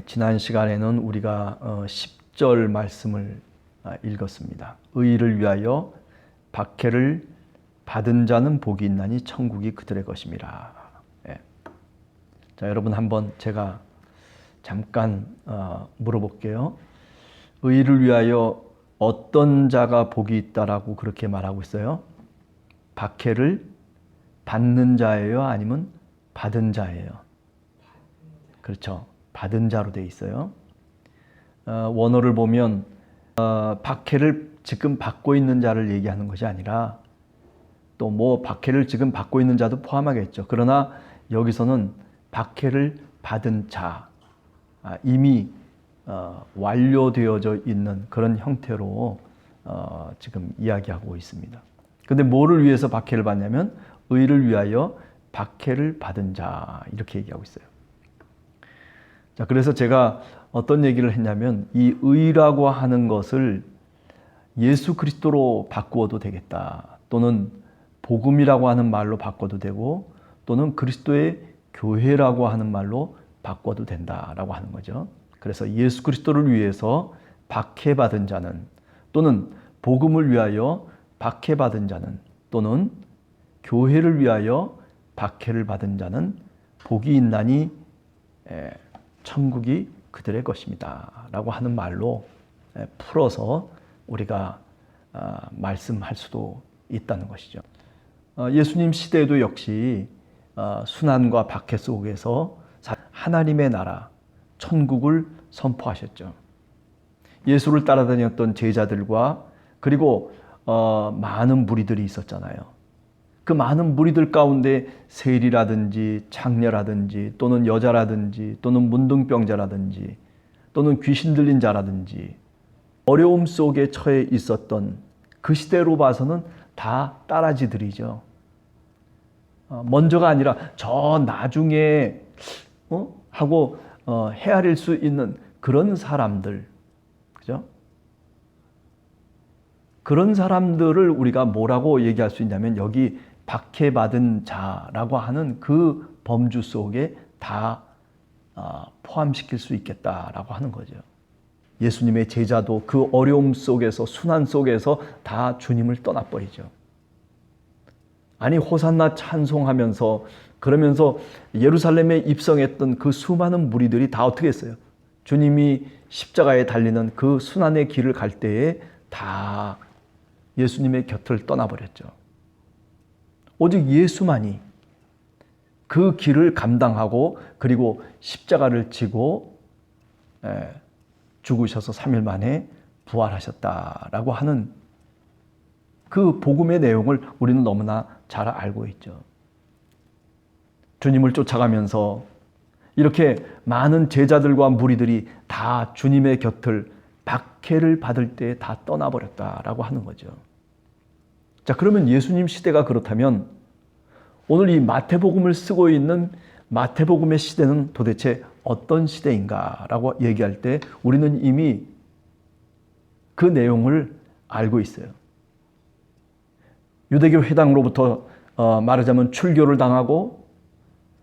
지난 시간에는 우리가 10절 말씀을 읽었습니다. 의를 위하여 박해를 받은 자는 복이 있나니 천국이 그들의 것임이라. 자, 여러분 한번 제가 잠깐 물어볼게요. 의를 위하여 어떤 자가 복이 있다라고 그렇게 말하고 있어요? 박해를 받는 자예요? 아니면 받은 자예요? 그렇죠. 받은 자로 되어 있어요. 원어를 보면 박해를 지금 받고 있는 자를 얘기하는 것이 아니라 또 뭐 박해를 지금 받고 있는 자도 포함하겠죠. 그러나 여기서는 박해를 받은 자, 이미 완료되어져 있는 그런 형태로 지금 이야기하고 있습니다. 근데 뭐를 위해서 박해를 받냐면 의를 위하여 박해를 받은 자, 이렇게 얘기하고 있어요. 자, 그래서 제가 어떤 얘기를 했냐면 이 의라고 하는 것을 예수 그리스도로 바꾸어도 되겠다. 또는 복음이라고 하는 말로 바꿔도 되고 또는 그리스도의 교회라고 하는 말로 바꿔도 된다라고 하는 거죠. 그래서 예수 그리스도를 위해서 박해받은 자는 또는 복음을 위하여 박해받은 자는 또는 교회를 위하여 박해를 받은 자는 복이 있나니 천국이 그들의 것입니다 라고 하는 말로 풀어서 우리가 말씀할 수도 있다는 것이죠. 예수님 시대에도 역시 순환과 박해 속에서 하나님의 나라, 천국을 선포하셨죠. 예수를 따라다녔던 제자들과 그리고 많은 무리들이 있었잖아요. 그 많은 무리들 가운데 세리라든지 창녀라든지 또는 여자라든지 또는 문둥병자라든지 또는 귀신 들린 자라든지 어려움 속에 처해 있었던 그 시대로 봐서는 다 따라지들이죠. 먼저가 아니라 저 나중에 하고 헤아릴 수 있는 그런 사람들, 그죠? 그런 사람들을 우리가 뭐라고 얘기할 수 있냐면 여기 박해받은 자라고 하는 그 범주 속에 다 포함시킬 수 있겠다라고 하는 거죠. 예수님의 제자도 그 어려움 속에서 순환 속에서 다 주님을 떠나버리죠. 아니 호산나 찬송하면서 그러면서 예루살렘에 입성했던 그 수많은 무리들이 다 어떻게 했어요? 주님이 십자가에 달리는 그 순환의 길을 갈 때에 다 예수님의 곁을 떠나버렸죠. 오직 예수만이 그 길을 감당하고 그리고 십자가를 지고 죽으셔서 3일 만에 부활하셨다라고 하는 그 복음의 내용을 우리는 너무나 잘 알고 있죠. 주님을 쫓아가면서 이렇게 많은 제자들과 무리들이 다 주님의 곁을 박해를 받을 때 다 떠나버렸다라고 하는 거죠. 자, 그러면 예수님 시대가 그렇다면 오늘 이 마태복음을 쓰고 있는 마태복음의 시대는 도대체 어떤 시대인가라고 얘기할 때 우리는 이미 그 내용을 알고 있어요. 유대교 회당으로부터 말하자면 출교를 당하고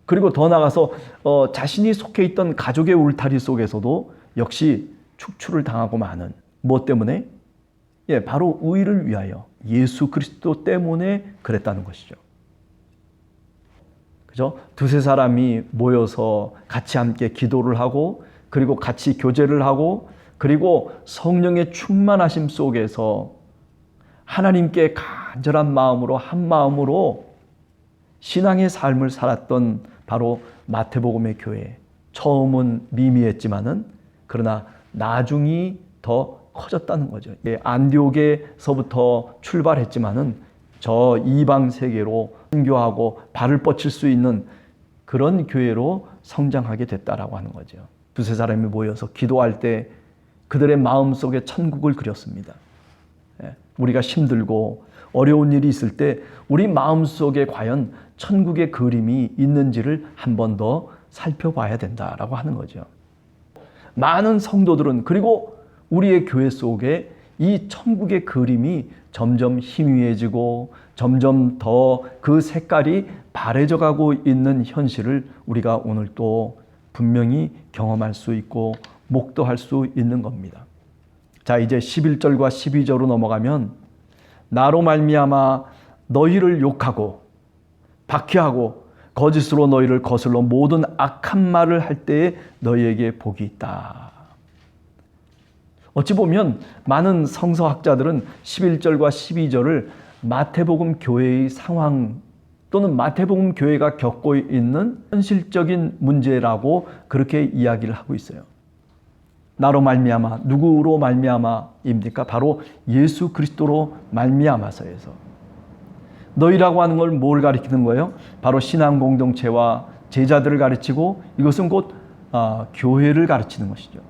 그리고 더 나아가서 자신이 속해 있던 가족의 울타리 속에서도 역시 축출을 당하고 마는 무엇 때문에? 바로 의를 위하여 예수 그리스도 때문에 그랬다는 것이죠. 그죠? 두세 사람이 모여서 같이 함께 기도를 하고 그리고 같이 교제를 하고 그리고 성령의 충만하심 속에서 하나님께 간절한 마음으로 한 마음으로 신앙의 삶을 살았던 바로 마태복음의 교회. 처음은 미미했지만은 그러나 나중이 더 커졌다는 거죠. 안디옥에서부터 출발했지만은 저 이방 세계로 선교하고 발을 뻗칠 수 있는 그런 교회로 성장하게 됐다라고 하는 거죠. 두세 사람이 모여서 기도할 때 그들의 마음속에 천국을 그렸습니다. 우리가 힘들고 어려운 일이 있을 때 우리 마음속에 과연 천국의 그림이 있는지를 한 번 더 살펴봐야 된다라고 하는 거죠. 많은 성도들은 그리고 우리의 교회 속에 이 천국의 그림이 점점 희미해지고 점점 더 그 색깔이 바래져 가고 있는 현실을 우리가 오늘 또 분명히 경험할 수 있고 목도할 수 있는 겁니다. 자, 이제 11절과 12절로 넘어가면 나로 말미암아 너희를 욕하고 박해하고 거짓으로 너희를 거슬러 모든 악한 말을 할 때에 너희에게 복이 있다. 어찌 보면 많은 성서학자들은 11절과 12절을 마태복음 교회의 상황 또는 마태복음 교회가 겪고 있는 현실적인 문제라고 그렇게 이야기를 하고 있어요. 나로 말미암아, 누구로 말미암아입니까? 바로 예수 그리스도로 말미암아서에서. 너희라고 하는 걸 뭘 가리키는 거예요? 바로 신앙 공동체와 제자들을 가르치고 이것은 곧 교회를 가르치는 것이죠.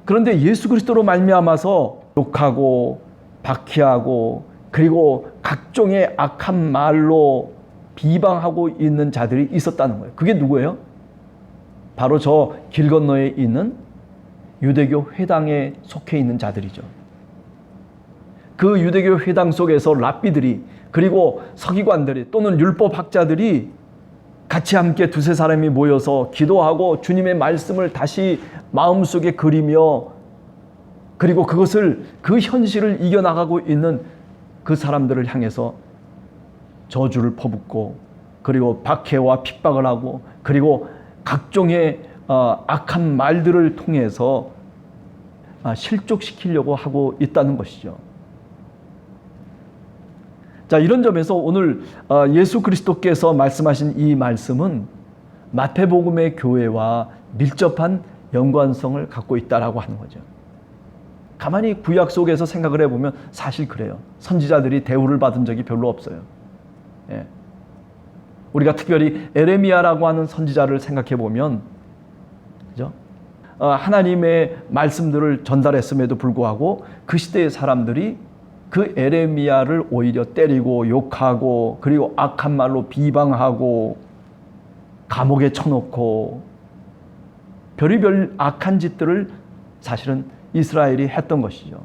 그런데 예수 그리스도로 말미암아서 욕하고 박해하고 그리고 각종의 악한 말로 비방하고 있는 자들이 있었다는 거예요. 그게 누구예요? 바로 저 길 건너에 있는 유대교 회당에 속해 있는 자들이죠. 그 유대교 회당 속에서 랍비들이 그리고 서기관들이 또는 율법학자들이 같이 함께 두세 사람이 모여서 기도하고 주님의 말씀을 다시 마음속에 그리며 그리고 그것을 그 현실을 이겨나가고 있는 그 사람들을 향해서 저주를 퍼붓고 그리고 박해와 핍박을 하고 그리고 각종의 악한 말들을 통해서 실족시키려고 하고 있다는 것이죠. 자, 이런 점에서 오늘 예수 그리스도께서 말씀하신 이 말씀은 마태복음의 교회와 밀접한 연관성을 갖고 있다라고 하는 거죠. 가만히 구약 속에서 생각을 해보면 사실 그래요. 선지자들이 대우를 받은 적이 별로 없어요. 예. 우리가 특별히 에레미야라고 하는 선지자를 생각해 보면, 그죠? 하나님의 말씀들을 전달했음에도 불구하고 그 시대의 사람들이 그 에레미야를 오히려 때리고 욕하고 그리고 악한 말로 비방하고 감옥에 쳐놓고 별의별 악한 짓들을 사실은 이스라엘이 했던 것이죠.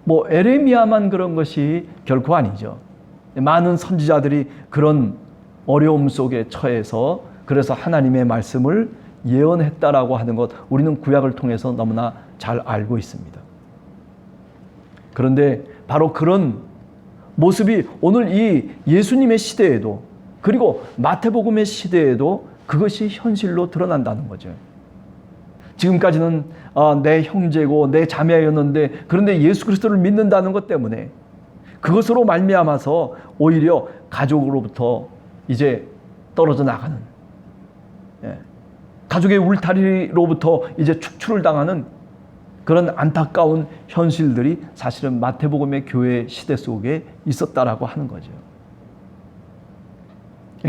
뭐 에레미야만 그런 것이 결코 아니죠. 많은 선지자들이 그런 어려움 속에 처해서 그래서 하나님의 말씀을 예언했다라고 하는 것 우리는 구약을 통해서 너무나 잘 알고 있습니다. 그런데 바로 그런 모습이 오늘 이 예수님의 시대에도 그리고 마태복음의 시대에도 그것이 현실로 드러난다는 거죠. 지금까지는 내 형제고 내 자매였는데 그런데 예수 그리스도를 믿는다는 것 때문에 그것으로 말미암아서 오히려 가족으로부터 이제 떨어져 나가는 가족의 울타리로부터 이제 축출을 당하는 그런 안타까운 현실들이 사실은 마태복음의 교회 시대 속에 있었다라고 하는 거죠.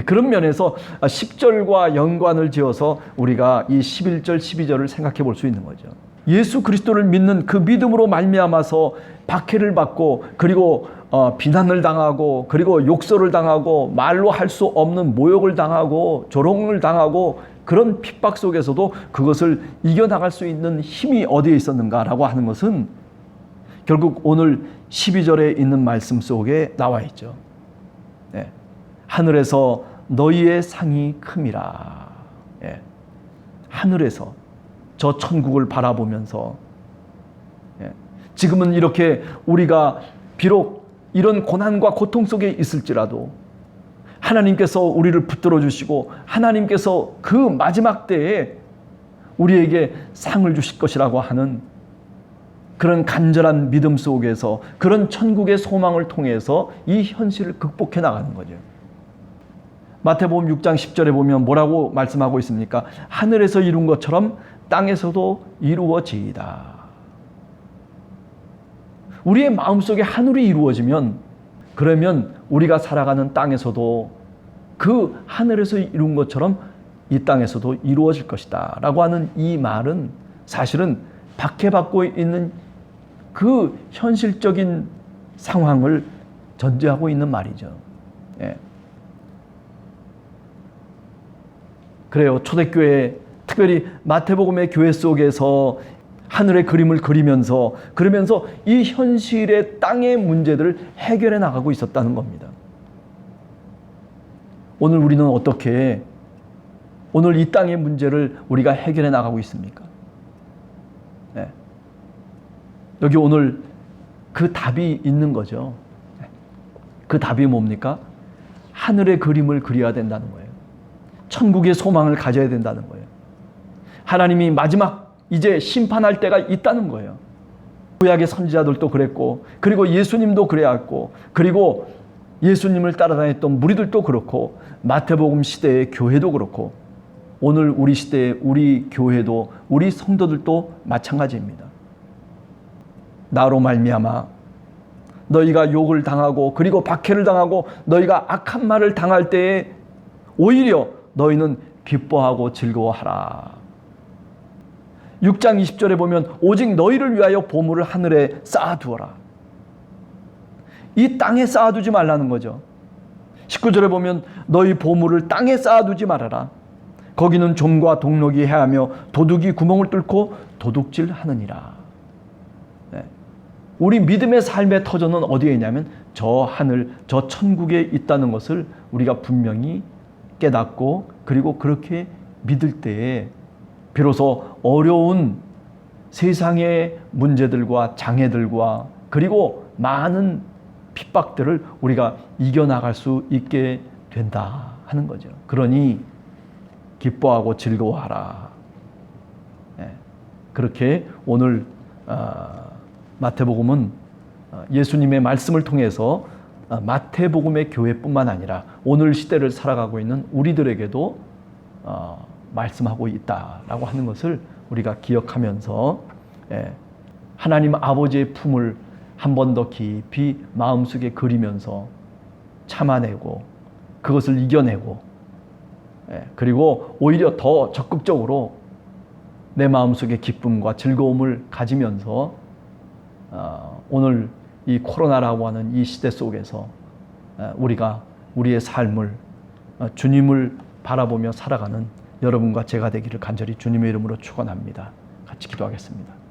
그런 면에서 10절과 연관을 지어서 우리가 이 11절, 12절을 생각해 볼 수 있는 거죠. 예수 그리스도를 믿는 그 믿음으로 말미암아서 박해를 받고 그리고 비난을 당하고 그리고 욕설을 당하고 말로 할 수 없는 모욕을 당하고 조롱을 당하고 그런 핍박 속에서도 그것을 이겨나갈 수 있는 힘이 어디에 있었는가라고 하는 것은 결국 오늘 12절에 있는 말씀 속에 나와 있죠. 네. 하늘에서 너희의 상이 큼이라. 예. 하늘에서 저 천국을 바라보면서 지금은 이렇게 우리가 비록 이런 고난과 고통 속에 있을지라도 하나님께서 우리를 붙들어 주시고 하나님께서 그 마지막 때에 우리에게 상을 주실 것이라고 하는 그런 간절한 믿음 속에서 그런 천국의 소망을 통해서 이 현실을 극복해 나가는 거죠. 마태복음 6장 10절에 보면 뭐라고 말씀하고 있습니까? 하늘에서 이룬 것처럼 땅에서도 이루어지이다. 우리의 마음속에 하늘이 이루어지면 그러면 우리가 살아가는 땅에서도 그 하늘에서 이룬 것처럼 이 땅에서도 이루어질 것이다 라고 하는 이 말은 사실은 박해받고 있는 그 현실적인 상황을 전제하고 있는 말이죠. 예. 그래요. 초대교회 특별히 마태복음의 교회 속에서 하늘의 그림을 그리면서 그러면서 이 현실의 땅의 문제들을 해결해 나가고 있었다는 겁니다. 오늘 우리는 어떻게 오늘 이 땅의 문제를 우리가 해결해 나가고 있습니까? 네. 여기 오늘 그 답이 있는 거죠. 그 답이 뭡니까? 하늘의 그림을 그려야 된다는 거예요. 천국의 소망을 가져야 된다는 거예요. 하나님이 마지막 이제 심판할 때가 있다는 거예요. 구약의 선지자들도 그랬고, 그리고 예수님도 그래왔고, 그리고 예수님을 따라다녔던 무리들도 그렇고, 마태복음 시대의 교회도 그렇고, 오늘 우리 시대의 우리 교회도, 우리 성도들도 마찬가지입니다. 나로 말미암아 너희가 욕을 당하고 그리고 박해를 당하고 너희가 악한 말을 당할 때에 오히려 너희는 기뻐하고 즐거워하라. 6장 20절에 보면 오직 너희를 위하여 보물을 하늘에 쌓아두어라. 이 땅에 쌓아두지 말라는 거죠. 19절에 보면 너희 보물을 땅에 쌓아두지 말아라. 거기는 좀과 동록이 해하며 도둑이 구멍을 뚫고 도둑질하느니라. 네. 우리 믿음의 삶의 터전은 어디에 있냐면 저 하늘, 저 천국에 있다는 것을 우리가 분명히 깨닫고 그리고 그렇게 믿을 때에 비로소 어려운 세상의 문제들과 장애들과 그리고 많은 핍박들을 우리가 이겨나갈 수 있게 된다 하는 거죠. 그러니 기뻐하고 즐거워하라. 그렇게 오늘 마태복음은 예수님의 말씀을 통해서 마태복음의 교회뿐만 아니라 오늘 시대를 살아가고 있는 우리들에게도 말씀하고 있다라고 하는 것을 우리가 기억하면서 하나님 아버지의 품을 한 번 더 깊이 마음속에 그리면서 참아내고 그것을 이겨내고 그리고 오히려 더 적극적으로 내 마음속에 기쁨과 즐거움을 가지면서 오늘 이 코로나라고 하는 이 시대 속에서 우리가 우리의 삶을 주님을 바라보며 살아가는 여러분과 제가 되기를 간절히 주님의 이름으로 축원합니다. 같이 기도하겠습니다.